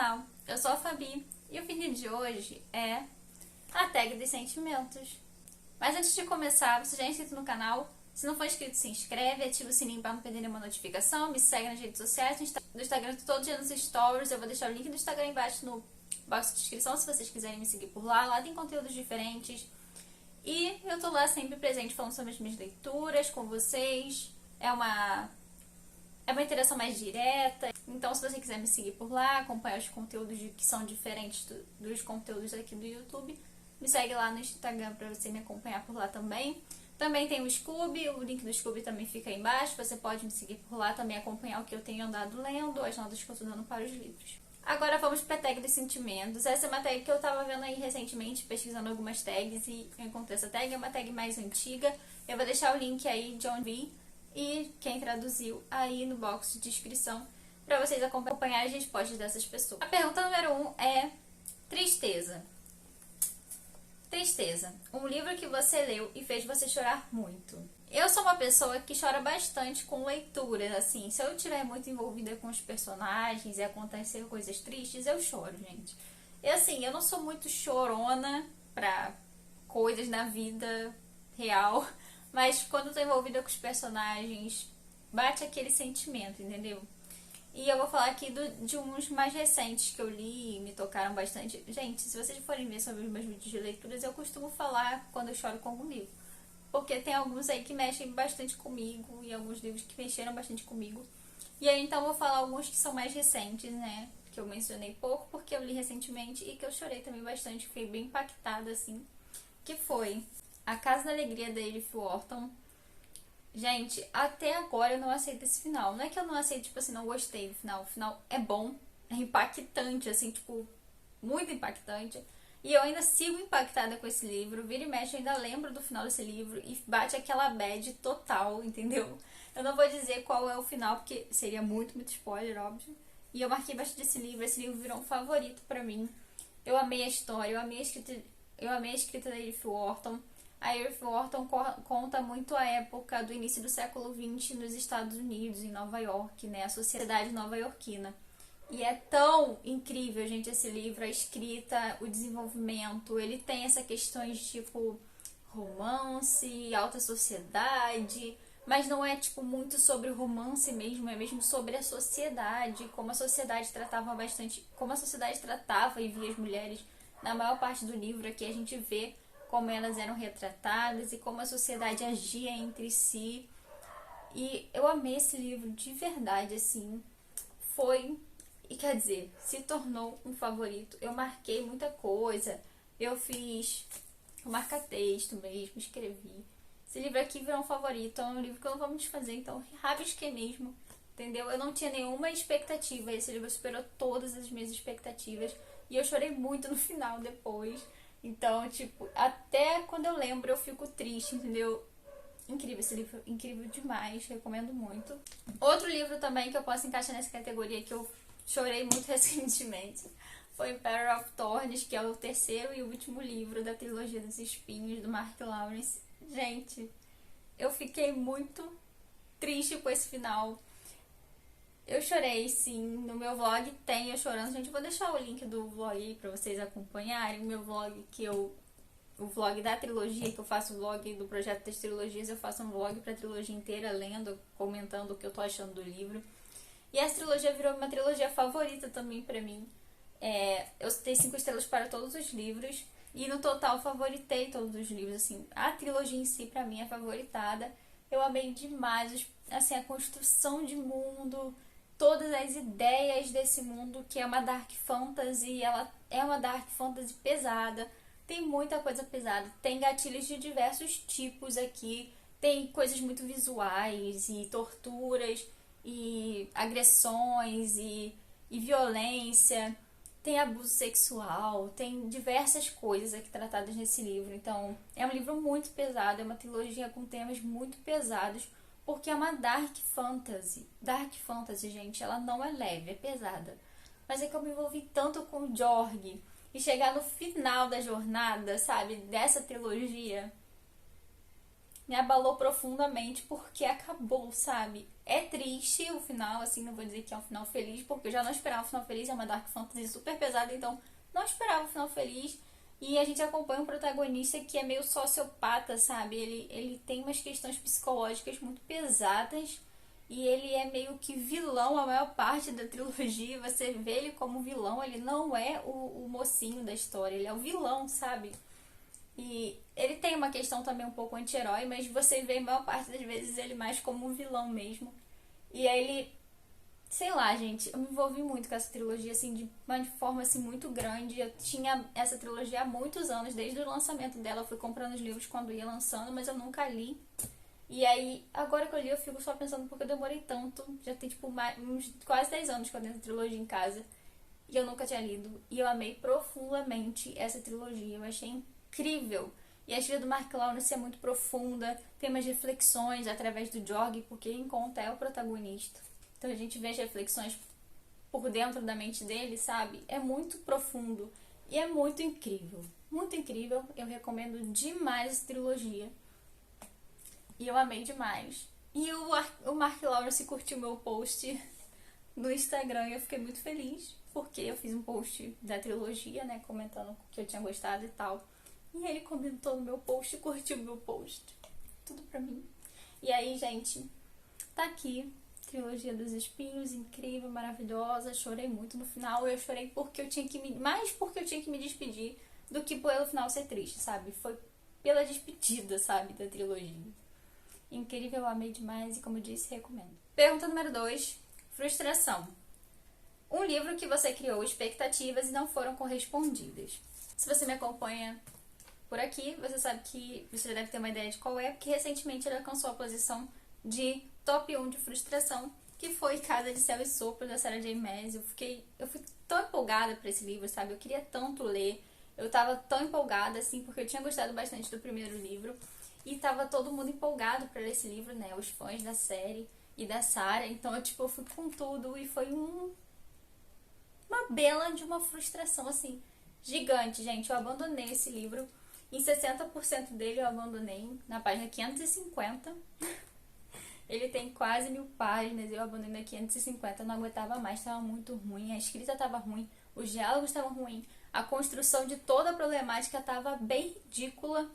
canal, eu sou a Fabi e o vídeo de hoje é a tag dos sentimentos. Mas antes de começar, você já é inscrito no canal? Se não for inscrito, se inscreve, ativa o sininho para não perder nenhuma notificação, me segue nas redes sociais, no Instagram todo dia nos stories, eu vou deixar o link do Instagram embaixo no box de descrição se vocês quiserem me seguir por lá, lá tem conteúdos diferentes. E eu tô lá sempre presente falando sobre as minhas leituras com vocês, é uma interação mais direta. Então, se você quiser me seguir por lá, acompanhar os conteúdos que são diferentes dos conteúdos aqui do YouTube, me segue lá no Instagram para você me acompanhar por lá também. Também tem o Scooby, o link do Scooby também fica aí embaixo. Você pode me seguir por lá também, acompanhar o que eu tenho andado lendo, as notas que eu tô dando para os livros. Agora vamos para a tag dos sentimentos. Essa é uma tag que eu tava vendo aí recentemente, pesquisando algumas tags, e eu encontrei essa tag. É uma tag mais antiga. Eu vou deixar o link aí de onde vi e quem traduziu aí no box de descrição para vocês acompanharem as respostas dessas pessoas. A pergunta número 1 é tristeza. Tristeza. Um livro que você leu e fez você chorar muito. Eu sou uma pessoa que chora bastante com leituras, assim, se eu estiver muito envolvida com os personagens e acontecer coisas tristes, eu choro, gente. E assim, eu não sou muito chorona pra coisas na vida real, mas quando eu tô envolvida com os personagens, bate aquele sentimento, entendeu? E eu vou falar aqui de uns mais recentes que eu li e me tocaram bastante. Gente, se vocês forem ver sobre os meus vídeos de leituras, eu costumo falar quando eu choro com algum livro. Porque tem alguns aí que mexem bastante comigo e alguns livros que mexeram bastante comigo. E aí então eu vou falar alguns que são mais recentes, né? Que eu mencionei pouco porque eu li recentemente e que eu chorei também bastante, fiquei bem impactada assim. Que foi A Casa da Alegria, da Edith Wharton. Gente, até agora eu não aceito esse final. Não é que eu não aceito, tipo assim, não gostei do final. O final é bom, é impactante, assim, tipo, muito impactante. E eu ainda sigo impactada com esse livro. Vira e mexe, eu ainda lembro do final desse livro e bate aquela bad total, entendeu? Eu não vou dizer qual é o final, porque seria muito spoiler, óbvio. E eu marquei bastante esse livro virou um favorito pra mim. Eu amei a história, eu amei a escrita da Edith Wharton. A Edith Wharton conta muito a época do início do século XX nos Estados Unidos, em Nova York, né? A sociedade nova-iorquina. E é tão incrível, gente, esse livro, a escrita, o desenvolvimento. Ele tem essa questões tipo romance, alta sociedade, mas não é tipo muito sobre o romance mesmo, é mesmo sobre a sociedade, como a sociedade tratava bastante, como a sociedade tratava e via as mulheres. Na maior parte do livro aqui a gente vê como elas eram retratadas e como a sociedade agia entre si. E eu amei esse livro de verdade, assim. Foi, e quer dizer, se tornou um favorito. Eu marquei muita coisa, eu fiz marca-texto mesmo, escrevi. Esse livro aqui virou um favorito, é um livro que eu não vou me desfazer, então rabisquei mesmo, entendeu? Eu não tinha nenhuma expectativa, esse livro superou todas as minhas expectativas e eu chorei muito no final depois. Então, tipo, até quando eu lembro eu fico triste, entendeu? Incrível esse livro, incrível demais, recomendo muito. Outro livro também que eu posso encaixar nessa categoria que eu chorei muito recentemente foi Emperor of Thorns, que é o terceiro e último livro da trilogia dos espinhos do Mark Lawrence. Gente, eu fiquei muito triste com esse final. Eu chorei, sim. No meu vlog tem eu chorando. Gente, eu vou deixar o link do vlog aí pra vocês acompanharem. O meu vlog o vlog da trilogia, que eu faço o vlog do projeto das trilogias, eu faço um vlog pra trilogia inteira, lendo, comentando o que eu tô achando do livro. E essa trilogia virou uma trilogia favorita também pra mim. Eu dei 5 estrelas para todos os livros. E no total favoritei todos os livros, assim. A trilogia em si, pra mim, é favoritada. Eu amei demais, assim, a construção de mundo, todas as ideias desse mundo, que é uma dark fantasy. Ela é uma dark fantasy pesada. Tem muita coisa pesada. Tem gatilhos de diversos tipos aqui. Tem coisas muito visuais e torturas e agressões e violência. Tem abuso sexual, tem diversas coisas aqui tratadas nesse livro. Então, é um livro muito pesado, é uma trilogia com temas muito pesados, porque é uma dark fantasy. Dark fantasy, gente, ela não é leve, é pesada. Mas é que eu me envolvi tanto com o Jorg, e chegar no final da jornada, sabe, dessa trilogia, me abalou profundamente porque acabou, sabe? É triste o final, assim, não vou dizer que é um final feliz, porque eu já não esperava um final feliz, é uma Dark Fantasy super pesada, então não esperava um final feliz. E a gente acompanha um protagonista que é meio sociopata, sabe? Ele tem umas questões psicológicas muito pesadas e ele é meio que vilão a maior parte da trilogia. Você vê ele como vilão, ele não é o mocinho da história, ele é o vilão, sabe? E ele tem uma questão também um pouco anti-herói, mas você vê a maior parte das vezes ele mais como um vilão mesmo. E aí ele, sei lá, gente, eu me envolvi muito com essa trilogia, assim, de uma forma, assim, muito grande. Eu tinha essa trilogia há muitos anos, desde o lançamento dela, eu fui comprando os livros quando ia lançando, mas eu nunca li. E aí, agora que eu li, eu fico só pensando porque eu demorei tanto. Já tem, tipo, uns quase 10 anos que eu tenho essa trilogia em casa. E eu nunca tinha lido. E eu amei profundamente essa trilogia. Eu achei incrível. E a história do Mark Lawrence é muito profunda. Tem umas reflexões através do Jorg, porque quem conta é o protagonista. Então a gente vê as reflexões por dentro da mente dele, sabe? É muito profundo. E é muito incrível. Muito incrível. Eu recomendo demais essa trilogia. E eu amei demais. E o Mark Lawrence curtiu meu post no Instagram e eu fiquei muito feliz, porque eu fiz um post da trilogia, né, comentando que eu tinha gostado e tal. E ele comentou no meu post e curtiu meu post. Tudo pra mim. E aí, gente, tá aqui. Trilogia dos Espinhos, incrível, maravilhosa. Chorei muito no final. Eu chorei porque eu tinha que mais porque eu tinha que me despedir do que pelo final ser triste, sabe? Foi pela despedida, sabe, da trilogia. Incrível, eu amei demais e, como eu disse, recomendo. Pergunta número 2. Frustração. Um livro que você criou expectativas e não foram correspondidas. Se você me acompanha por aqui, você sabe que você já deve ter uma ideia de qual é, porque recentemente ele alcançou a posição de top 1 de frustração, que foi Casa de Céu e Sopro, da Sarah J. Maas. Eu fui tão empolgada para esse livro, sabe? Eu queria tanto ler. Eu tava tão empolgada, assim, porque eu tinha gostado bastante do primeiro livro. E tava todo mundo empolgado para ler esse livro, né? Os fãs da série e da Sarah. Então, eu fui com tudo e foi uma bela de uma frustração, assim, gigante, gente. Eu abandonei esse livro. Em 60% dele eu abandonei na página 550. Ele tem quase 1000 páginas, eu abandonei na 550, eu não aguentava mais, estava muito ruim, a escrita estava ruim, os diálogos estavam ruins, a construção de toda a problemática estava bem ridícula.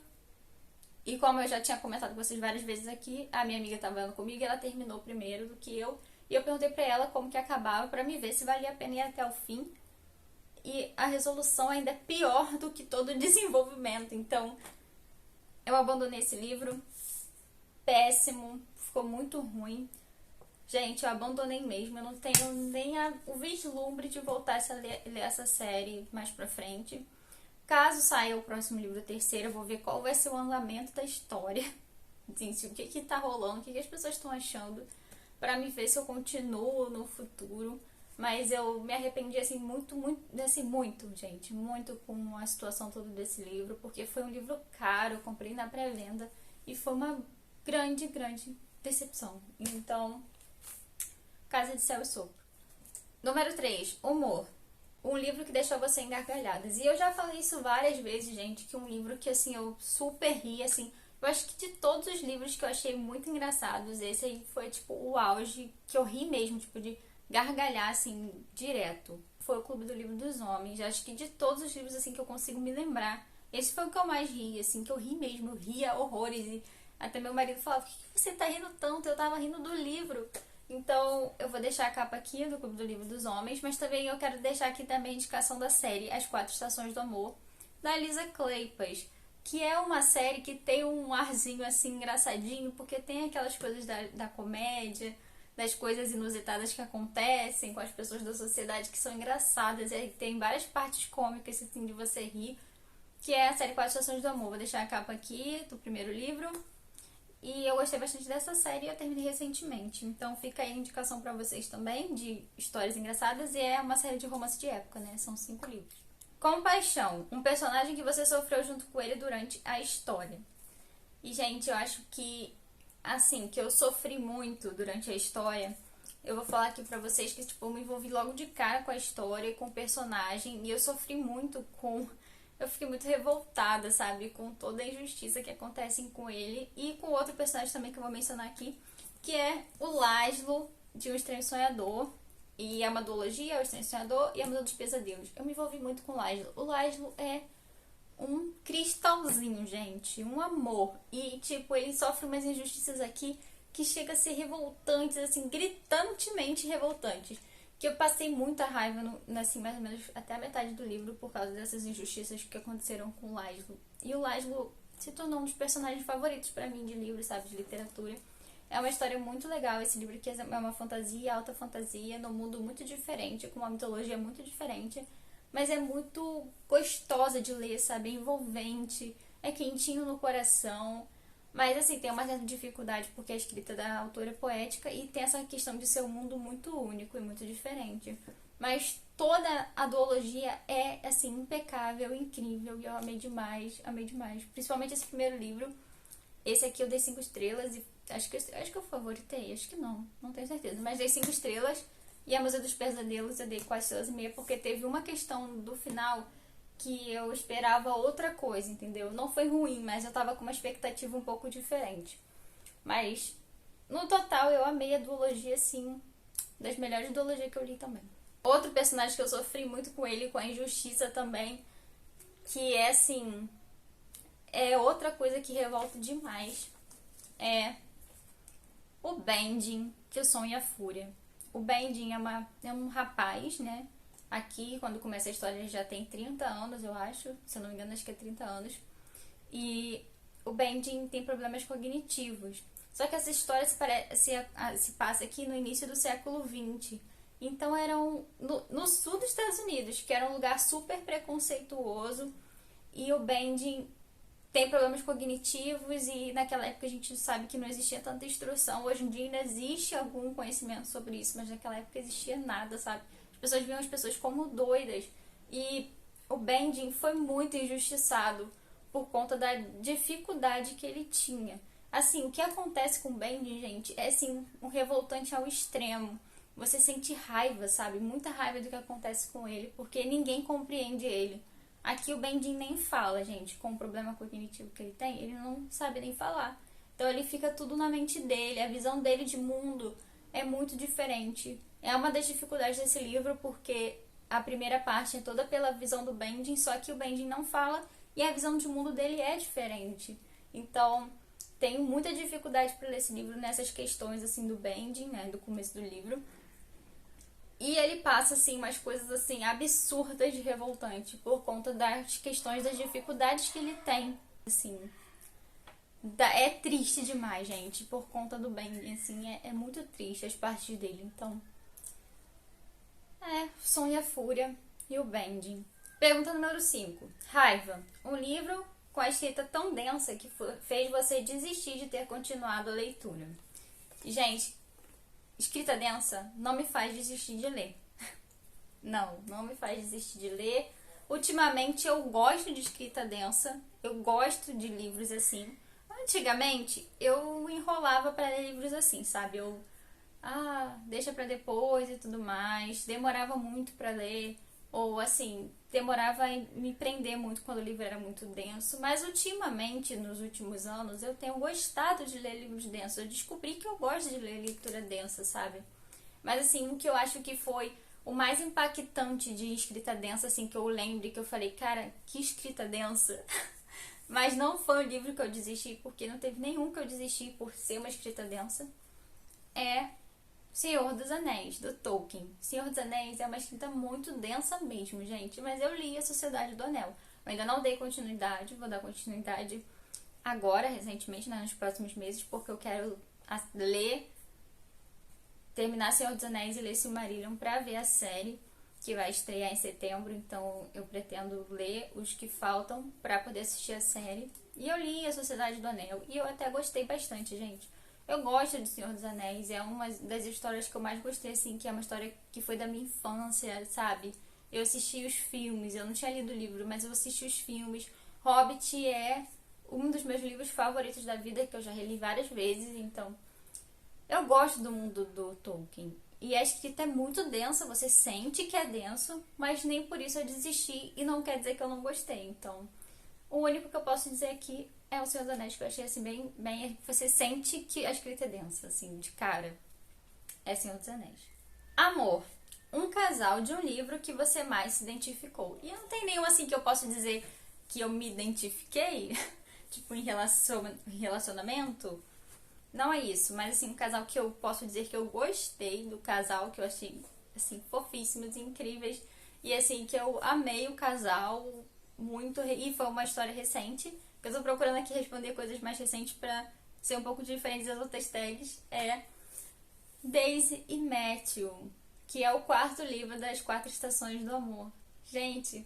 E como eu já tinha comentado com vocês várias vezes aqui, a minha amiga estava andando comigo e ela terminou primeiro do que eu. E eu perguntei pra ela como que acabava pra me ver se valia a pena ir até o fim. E a resolução ainda é pior do que todo o desenvolvimento. Então, eu abandonei esse livro. Péssimo. Ficou muito ruim. Gente, eu abandonei mesmo. Eu não tenho nem o vislumbre de voltar a ler essa série mais pra frente. Caso saia o próximo livro, o terceiro, eu vou ver qual vai ser o andamento da história. Assim, o que tá rolando, o que as pessoas estão achando, pra me ver se eu continuo no futuro. Mas eu me arrependi, assim, muito, gente, muito com a situação toda desse livro, porque foi um livro caro, eu comprei na pré-venda e foi uma grande, grande decepção. Então, Casa de Céu e Sopro. Número 3, humor. Um livro que deixou você em gargalhadas. E eu já falei isso várias vezes, gente, que um livro que, assim, eu super ri, assim. Eu acho que de todos os livros que eu achei muito engraçados, esse aí foi, tipo, o auge, que eu ri mesmo, tipo, de gargalhar, assim, direto. Foi o Clube do Livro dos Homens. Eu acho que de todos os livros, assim, que eu consigo me lembrar, esse foi o que eu mais ri, assim, que eu ri mesmo. Eu ria horrores. E até meu marido falava, por que você tá rindo tanto? Eu tava rindo do livro. Então, eu vou deixar a capa aqui do Clube do Livro dos Homens, mas também eu quero deixar aqui também a indicação da série As Quatro Estações do Amor, da Lisa Kleypas, que é uma série que tem um arzinho assim engraçadinho, porque tem aquelas coisas da comédia, das coisas inusitadas que acontecem com as pessoas da sociedade que são engraçadas, e aí tem várias partes cômicas assim de você rir, que é a série Quatro Estações do Amor. Vou deixar a capa aqui do primeiro livro. E eu gostei bastante dessa série e eu terminei recentemente. Então fica aí a indicação pra vocês também de histórias engraçadas. E é uma série de romance de época, né? São 5 livros. Compaixão. Um personagem que você sofreu junto com ele durante a história. E, gente, eu acho que, assim, que eu sofri muito durante a história. Eu vou falar aqui pra vocês que, tipo, eu me envolvi logo de cara com a história e com o personagem. E eu sofri muito com eu fiquei muito revoltada, sabe, com toda a injustiça que acontece com ele e com outro personagem também que eu vou mencionar aqui, que é o Laszlo de O Estranho Sonhador e a Amadologia, O Estranho Sonhador e a Musa dos Pesadelos. Eu me envolvi muito com o Laszlo. O Laszlo é um cristalzinho, gente, um amor. E, tipo, ele sofre umas injustiças aqui que chega a ser revoltantes, assim, gritantemente revoltantes. Que eu passei muita raiva, assim, mais ou menos até a metade do livro por causa dessas injustiças que aconteceram com o Laszlo. E o Laszlo se tornou um dos personagens favoritos pra mim de livro, sabe, de literatura. É uma história muito legal esse livro, que é uma fantasia, alta fantasia, num mundo muito diferente, com uma mitologia muito diferente. Mas é muito gostosa de ler, sabe? É envolvente, é quentinho no coração. Mas, assim, tem uma certa dificuldade porque a escrita da autora é poética e tem essa questão de ser um mundo muito único e muito diferente. Mas toda a duologia é, assim, impecável, incrível e eu amei demais, amei demais. Principalmente esse primeiro livro. Esse aqui eu dei 5 estrelas e acho que eu favoritei, acho que não tenho certeza. Mas dei 5 estrelas e a Musa dos Pesadelos eu dei 4,5 porque teve uma questão do final que eu esperava outra coisa, entendeu? Não foi ruim, mas eu tava com uma expectativa um pouco diferente. Mas, no total, eu amei a duologia, sim, das melhores duologias que eu li também. Outro personagem que eu sofri muito com ele, com a injustiça também, que é, assim, é outra coisa que revolta demais, é o Bending, que o Som e a Fúria. O Bending é um rapaz, né? Aqui, quando começa a história, ele já tem 30 anos, eu acho. Se eu não me engano, acho que é 30 anos. E o Bending tem problemas cognitivos. Só que essa história se passa aqui no início do século XX. Então, no sul dos Estados Unidos, que era um lugar super preconceituoso. E o Bending tem problemas cognitivos e naquela época a gente sabe que não existia tanta instrução. Hoje em dia ainda existe algum conhecimento sobre isso, mas naquela época existia nada, sabe? As pessoas viam as pessoas como doidas. E o Bending foi muito injustiçado por conta da dificuldade que ele tinha. Assim, o que acontece com o Bending, gente, é assim, um revoltante ao extremo. Você sente raiva, sabe? Muita raiva do que acontece com ele, porque ninguém compreende ele. Aqui o Bending nem fala, gente, com o problema cognitivo que ele tem, ele não sabe nem falar. Então ele fica tudo na mente dele, a visão dele de mundo é muito diferente. É uma das dificuldades desse livro, porque a primeira parte é toda pela visão do Bending, só que o Bending não fala e a visão de mundo dele é diferente. Então, tenho muita dificuldade para ler esse livro nessas questões assim do Bending, né, do começo do livro. E ele passa, assim, umas coisas, assim, absurdas de revoltante por conta das questões, das dificuldades que ele tem, assim. É triste demais, gente, por conta do Bending, assim, é muito triste as partes dele. Então, Som e a Fúria e o Bending. Pergunta número 5. Raiva. Um livro com a escrita tão densa que fez você desistir de ter continuado a leitura. Gente, escrita densa não me faz desistir de ler. Não me faz desistir de ler. Ultimamente eu gosto de escrita densa, eu gosto de livros assim. Antigamente eu enrolava para ler livros assim, sabe? Deixa pra depois e tudo mais. Demorava muito pra ler, ou assim, demorava a me prender muito quando o livro era muito denso. Mas ultimamente, nos últimos anos, eu tenho gostado de ler livros densos. Eu descobri que eu gosto de ler leitura densa, sabe? Mas assim, o que eu acho que foi o mais impactante de escrita densa, assim, que eu lembre, que eu falei, cara, que escrita densa. Mas não foi o livro que eu desisti, porque não teve nenhum que eu desisti por ser uma escrita densa. É Senhor dos Anéis, do Tolkien. Senhor dos Anéis é uma escrita muito densa mesmo, gente. Mas eu li A Sociedade do Anel. Eu ainda não dei continuidade, vou dar continuidade agora, recentemente, né, nos próximos meses, porque eu quero ler, terminar Senhor dos Anéis e ler Silmarillion pra ver a série, que vai estrear em setembro. Então eu pretendo ler os que faltam pra poder assistir a série. E eu li A Sociedade do Anel e eu até gostei bastante, gente. Eu gosto de Senhor dos Anéis, é uma das histórias que eu mais gostei, assim, que é uma história que foi da minha infância, sabe? Eu assisti os filmes, eu não tinha lido o livro, mas eu assisti os filmes. Hobbit é um dos meus livros favoritos da vida, que eu já reli várias vezes, então eu gosto do mundo do Tolkien. E a escrita é muito densa, você sente que é denso, mas nem por isso eu desisti e não quer dizer que eu não gostei. Então, o único que eu posso dizer aqui é O Senhor dos Anéis, que eu achei assim bem. Você sente que a escrita é densa, assim, de cara. É Senhor dos Anéis. Amor. Um casal de um livro que você mais se identificou. E não tem nenhum assim que eu posso dizer que eu me identifiquei, tipo em relacionamento. Não é isso, mas assim, um casal que eu posso dizer que eu gostei do casal, que eu achei assim, fofíssimos, incríveis. E assim, que eu amei o casal muito. E foi uma história recente. Eu tô procurando aqui responder coisas mais recentes pra ser um pouco diferente das outras tags. É Daisy e Matthew, que é o quarto livro das 4 Estações do Amor. Gente,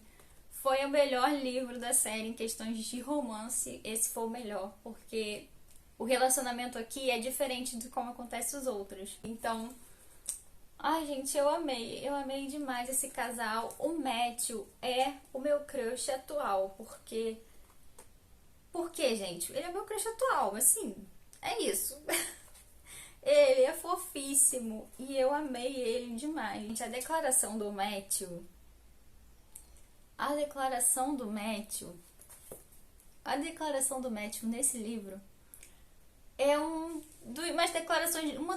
foi o melhor livro da série em questões de romance. Esse foi o melhor, porque o relacionamento aqui é diferente de como acontece os outros. Então, ai gente, eu amei demais esse casal. O Matthew é o meu crush atual, porque... Por quê, gente? Ele é meu crush atual, assim, é isso. Ele é fofíssimo e eu amei ele demais. Gente, a declaração do Matthew, a declaração do Matthew nesse livro é uma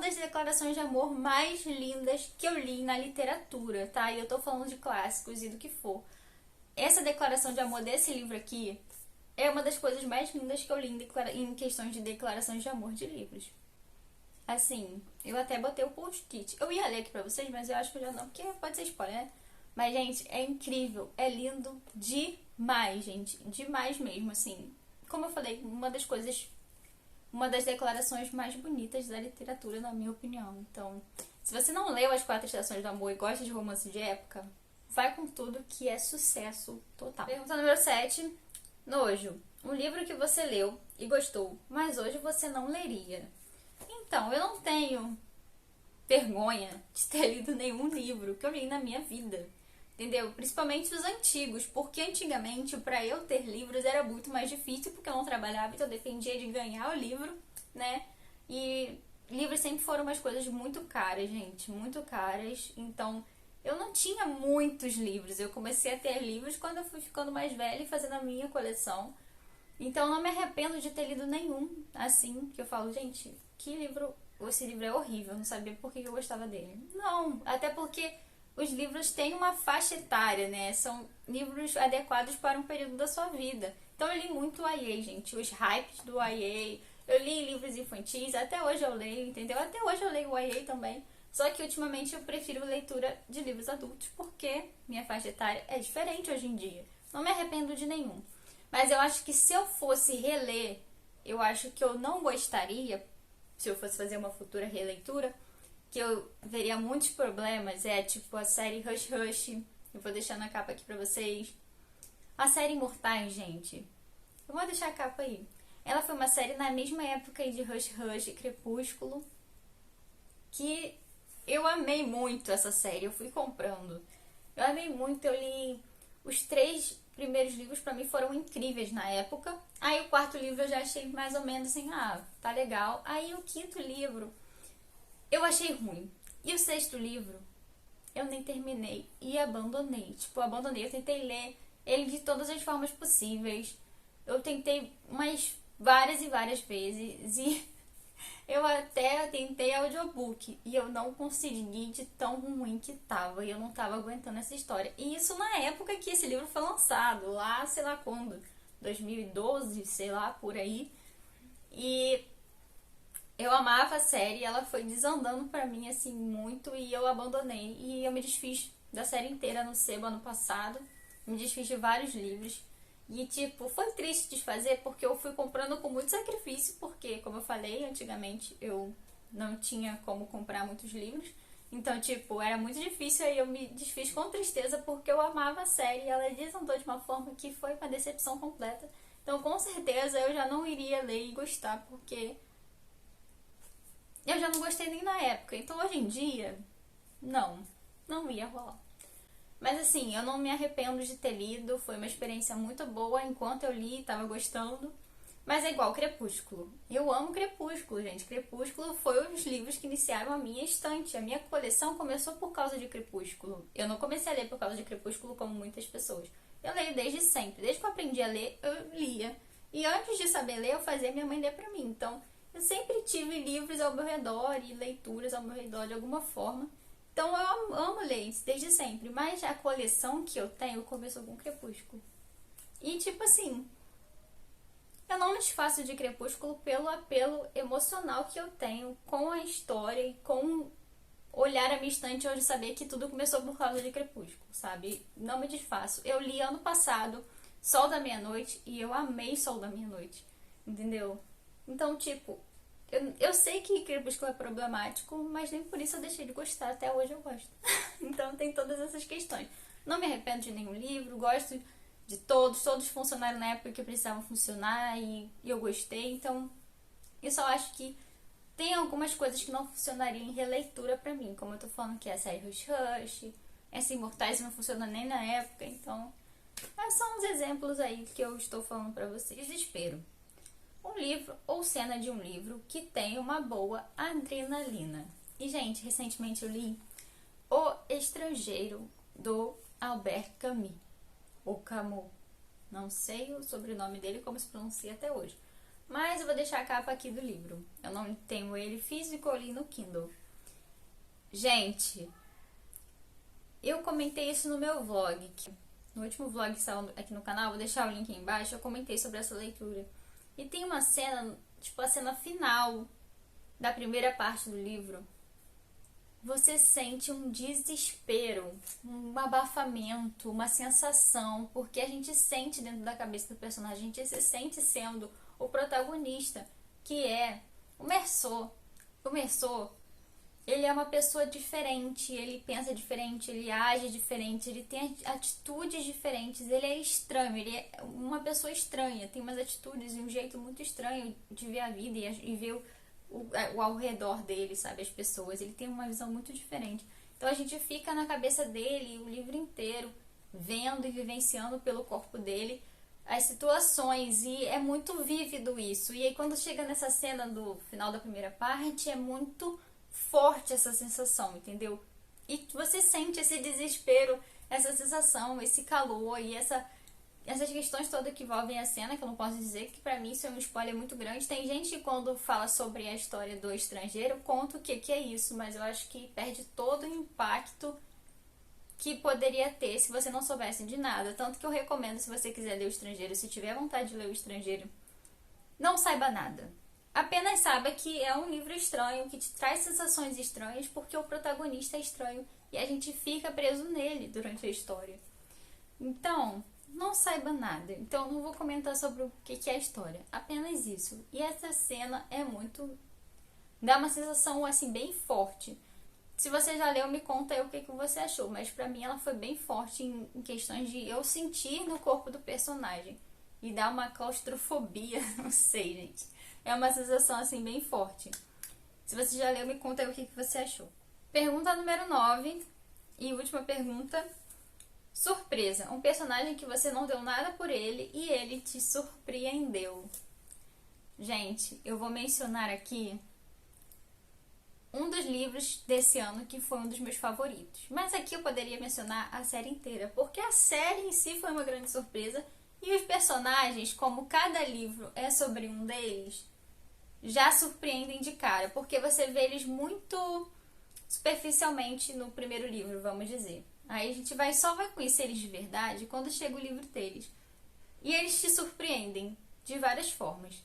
das declarações de amor mais lindas que eu li na literatura, tá? E eu tô falando de clássicos e do que for. Essa declaração de amor desse livro aqui é uma das coisas mais lindas que eu li em questões de declarações de amor de livros. Assim, eu até botei o post-it. Eu ia ler aqui pra vocês, mas eu acho que eu já não, porque pode ser spoiler, né? Mas, gente, é incrível, é lindo demais, gente. Demais mesmo, assim. Como eu falei, uma das declarações mais bonitas da literatura, na minha opinião. Então, se você não leu As 4 Estações do Amor e gosta de romance de época, vai com tudo que é sucesso total. Pergunta número 7. Nojo. Um livro que você leu e gostou, mas hoje você não leria. Então, eu não tenho vergonha de ter lido nenhum livro que eu li na minha vida. Entendeu? Principalmente os antigos, porque antigamente para eu ter livros era muito mais difícil, porque eu não trabalhava, então eu dependia de ganhar o livro, né? E livros sempre foram umas coisas muito caras, gente, muito caras. Então, eu não tinha muitos livros. Eu comecei a ter livros quando eu fui ficando mais velha e fazendo a minha coleção. Então, eu não me arrependo de ter lido nenhum, assim, que eu falo, gente, que livro... Esse livro é horrível, eu não sabia por que eu gostava dele. Não, até porque os livros têm uma faixa etária, né? São livros adequados para um período da sua vida. Então, eu li muito YA, gente. Os hypes do YA. Eu li livros infantis, até hoje eu leio, entendeu? Até hoje eu leio YA também. Só que, ultimamente, eu prefiro leitura de livros adultos, porque minha faixa etária é diferente hoje em dia. Não me arrependo de nenhum. Mas eu acho que se eu fosse reler, eu acho que eu não gostaria, se eu fosse fazer uma futura releitura, que eu veria muitos problemas, tipo a série Hush Hush, eu vou deixar na capa aqui pra vocês. A série Imortais, gente, eu vou deixar a capa aí. Ela foi uma série na mesma época de Hush Hush e Crepúsculo, que eu amei muito essa série, eu fui comprando. Eu amei muito, eu li os 3 primeiros livros, pra mim foram incríveis na época. Aí o 4º livro eu já achei mais ou menos assim, tá legal. Aí o 5º livro eu achei ruim. E o 6º livro eu nem terminei e abandonei. Tipo, abandonei. Eu tentei ler ele de todas as formas possíveis. Eu tentei umas várias e várias vezes e eu até tentei audiobook e eu não consegui de tão ruim que tava. E eu não tava aguentando essa história. E isso na época que esse livro foi lançado, lá sei lá quando, 2012, sei lá, por aí. E eu amava a série, ela foi desandando pra mim assim muito e eu abandonei. E eu me desfiz da série inteira no sebo ano passado. Me desfiz de vários livros. E, tipo, foi triste desfazer porque eu fui comprando com muito sacrifício, porque, como eu falei, antigamente eu não tinha como comprar muitos livros. Então, tipo, era muito difícil, aí eu me desfiz com tristeza porque eu amava a série e ela desandou de uma forma que foi uma decepção completa. Então, com certeza, eu já não iria ler e gostar, porque eu já não gostei nem na época. Então, hoje em dia, não ia rolar. Mas assim, eu não me arrependo de ter lido, foi uma experiência muito boa, enquanto eu li, tava gostando. Mas é igual Crepúsculo. Eu amo Crepúsculo, gente. Crepúsculo foi um dos livros que iniciaram a minha estante. A minha coleção começou por causa de Crepúsculo. Eu não comecei a ler por causa de Crepúsculo como muitas pessoas. Eu leio desde sempre. Desde que eu aprendi a ler, eu lia. E antes de saber ler, eu fazia minha mãe ler pra mim. Então, eu sempre tive livros ao meu redor e leituras ao meu redor de alguma forma. Então, eu amo ler isso desde sempre. Mas a coleção que eu tenho começou com Crepúsculo. E, tipo assim, eu não me desfaço de Crepúsculo pelo apelo emocional que eu tenho com a história e com olhar a minha estante hoje e saber que tudo começou por causa de Crepúsculo, sabe? Não me desfaço. Eu li ano passado Sol da Meia-Noite e eu amei Sol da Meia-Noite, entendeu? Então, tipo, eu sei que Crepúsculo é problemático, mas nem por isso eu deixei de gostar. Até hoje eu gosto. Então tem todas essas questões. Não me arrependo de nenhum livro, gosto de todos funcionaram na época que precisavam funcionar e eu gostei. Então, eu só acho que tem algumas coisas que não funcionariam em releitura pra mim, como eu tô falando que é a série Rush Rush, essa Imortais não funciona nem na época, então são uns exemplos aí que eu estou falando pra vocês. Desespero. Um livro ou cena de um livro que tem uma boa adrenalina. E, gente, recentemente eu li O Estrangeiro, do Albert Camus. Ou Camus. Não sei o sobrenome dele, como se pronuncia até hoje. Mas eu vou deixar a capa aqui do livro. Eu não tenho ele físico, eu li no Kindle. Gente, eu comentei isso no meu vlog. No último vlog que saiu aqui no canal, vou deixar o link aí embaixo, eu comentei sobre essa leitura. E tem uma cena, tipo a cena final da primeira parte do livro. Você sente um desespero, um abafamento, uma sensação, porque a gente sente dentro da cabeça do personagem, a gente se sente sendo o protagonista, que é o Meursault. O Meursault, ele é uma pessoa diferente, ele pensa diferente, ele age diferente, ele tem atitudes diferentes, ele é estranho, ele é uma pessoa estranha, tem umas atitudes e um jeito muito estranho de ver a vida e ver o ao redor dele, sabe, as pessoas. Ele tem uma visão muito diferente. Então a gente fica na cabeça dele o livro inteiro, vendo e vivenciando pelo corpo dele as situações, e é muito vívido isso. E aí quando chega nessa cena do final da primeira parte, é muito forte essa sensação, entendeu? E você sente esse desespero, essa sensação, esse calor e essas questões todas que envolvem a cena, que eu não posso dizer, que pra mim isso é um spoiler muito grande. Tem gente que quando fala sobre a história do estrangeiro, conta o que é isso, mas eu acho que perde todo o impacto que poderia ter se você não soubesse de nada. Tanto que eu recomendo, se você quiser ler o estrangeiro, se tiver vontade de ler o estrangeiro, não saiba nada. Apenas saiba que é um livro estranho, que te traz sensações estranhas, porque o protagonista é estranho e a gente fica preso nele durante a história. Então, não saiba nada. Então, não vou comentar sobre o que é a história. Apenas isso. E essa cena é muito... dá uma sensação, assim, bem forte. Se você já leu, me conta aí o que você achou. Mas pra mim ela foi bem forte em questões de eu sentir no corpo do personagem. E dá uma claustrofobia, não sei, gente. É uma sensação, assim, bem forte. Se você já leu, me conta aí o que você achou. Pergunta número 9. E última pergunta. Surpresa. Um personagem que você não deu nada por ele e ele te surpreendeu. Gente, eu vou mencionar aqui um dos livros desse ano que foi um dos meus favoritos. Mas aqui eu poderia mencionar a série inteira, porque a série em si foi uma grande surpresa e os personagens, como cada livro é sobre um deles, já surpreendem de cara, porque você vê eles muito superficialmente no primeiro livro, vamos dizer. Aí a gente só vai conhecer eles de verdade quando chega o livro deles. E eles te surpreendem de várias formas.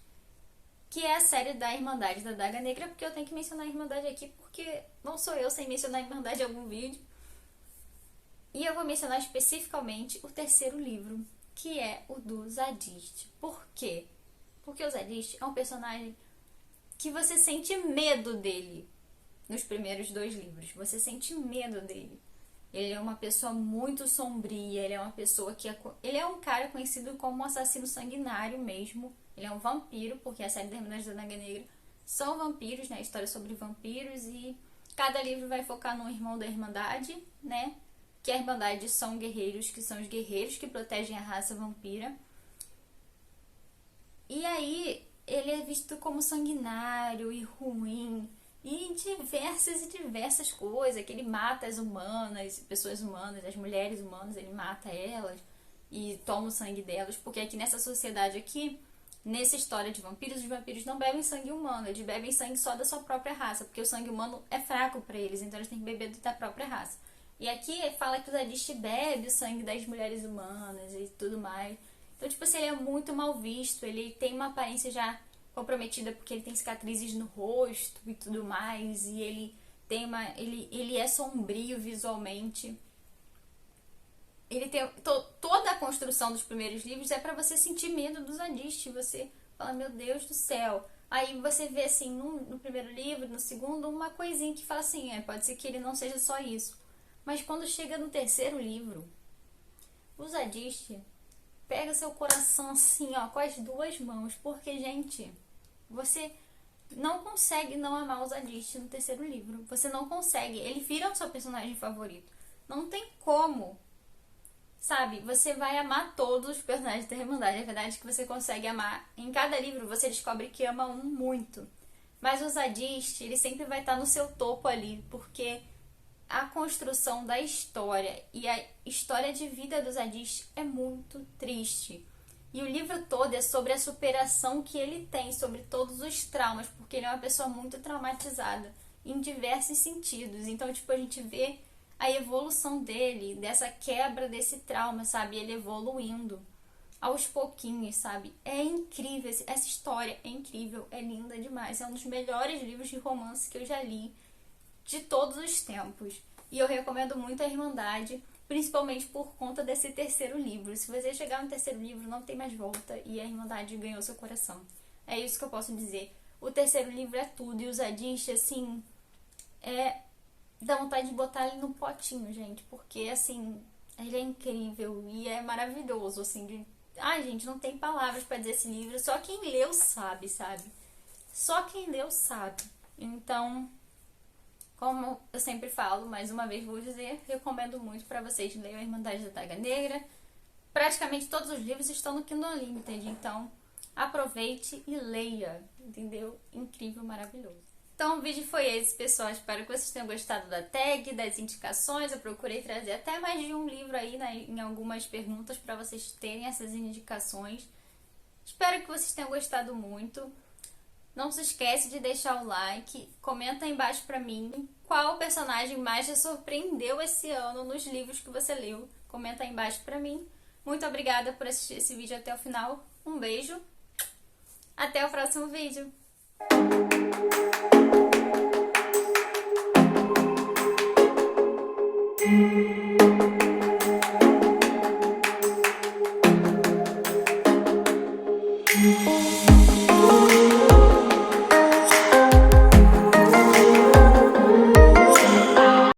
Que é a série da Irmandade da Adaga Negra, porque eu tenho que mencionar a Irmandade aqui, porque não sou eu sem mencionar a Irmandade em algum vídeo. E eu vou mencionar especificamente o terceiro livro, que é o do Zadist. Por quê? Porque o Zadist é um personagem que você sente medo dele nos primeiros 2 livros. Você sente medo dele. Ele é uma pessoa muito sombria, ele é uma pessoa que... ele é um cara conhecido como um assassino sanguinário mesmo. Ele é um vampiro, porque a série da Irmandade da Adaga Negra são vampiros, né? História sobre vampiros, e cada livro vai focar num irmão da Irmandade, né? Que a Irmandade são guerreiros, que são os guerreiros que protegem a raça vampira. E aí ele é visto como sanguinário e ruim e diversas e diversas coisas, que ele mata as humanas, pessoas humanas, as mulheres humanas, ele mata elas e toma o sangue delas, porque aqui nessa sociedade aqui, nessa história de vampiros, os vampiros não bebem sangue humano, eles bebem sangue só da sua própria raça, porque o sangue humano é fraco para eles, então eles têm que beber da própria raça. E aqui fala que o Zadist bebe o sangue das mulheres humanas e tudo mais. Então, tipo assim, ele é muito mal visto, ele tem uma aparência já comprometida porque ele tem cicatrizes no rosto e tudo mais, e ele tem uma. Ele é sombrio visualmente. Ele tem. Toda a construção dos primeiros livros é pra você sentir medo do Zadist. Você fala, meu Deus do céu. Aí você vê assim, no primeiro livro, no segundo, uma coisinha que fala assim, pode ser que ele não seja só isso. Mas quando chega no terceiro livro, o Zadist pega seu coração assim, ó, com as duas mãos. Porque, gente, você não consegue não amar o Zadist no terceiro livro. Você não consegue. Ele vira o seu personagem favorito. Não tem como. Sabe? Você vai amar todos os personagens da Irmandade. A verdade é que você consegue amar. Em cada livro você descobre que ama um muito. Mas o Zadist, ele sempre vai estar no seu topo ali. Porque a construção da história e a história de vida do Zadist é muito triste. E o livro todo é sobre a superação que ele tem, sobre todos os traumas, porque ele é uma pessoa muito traumatizada em diversos sentidos. Então, tipo, a gente vê a evolução dele, dessa quebra desse trauma, sabe? Ele evoluindo aos pouquinhos, sabe? É incrível, essa história é incrível, é linda demais. É um dos melhores livros de romance que eu já li de todos os tempos. E eu recomendo muito a Irmandade, principalmente por conta desse terceiro livro. Se você chegar no terceiro livro, não tem mais volta e a Irmandade ganhou seu coração. É isso que eu posso dizer. O terceiro livro é tudo e o Zadist, assim, dá vontade de botar ele no potinho, gente, porque, assim, ele é incrível e é maravilhoso, assim, ai, gente, não tem palavras pra dizer esse livro, só quem leu sabe, sabe? Só quem leu sabe. Então, como eu sempre falo, mais uma vez vou dizer, recomendo muito pra vocês lerem a Irmandade da Daga Negra. Praticamente todos os livros estão no Kindle Unlimited, então aproveite e leia, entendeu? Incrível, maravilhoso. Então o vídeo foi esse, pessoal. Espero que vocês tenham gostado da tag, das indicações. Eu procurei trazer até mais de um livro aí, né, em algumas perguntas para vocês terem essas indicações. Espero que vocês tenham gostado muito. Não se esquece de deixar o like, comenta aí embaixo pra mim qual personagem mais te surpreendeu esse ano nos livros que você leu. Comenta aí embaixo pra mim. Muito obrigada por assistir esse vídeo até o final. Um beijo. Até o próximo vídeo.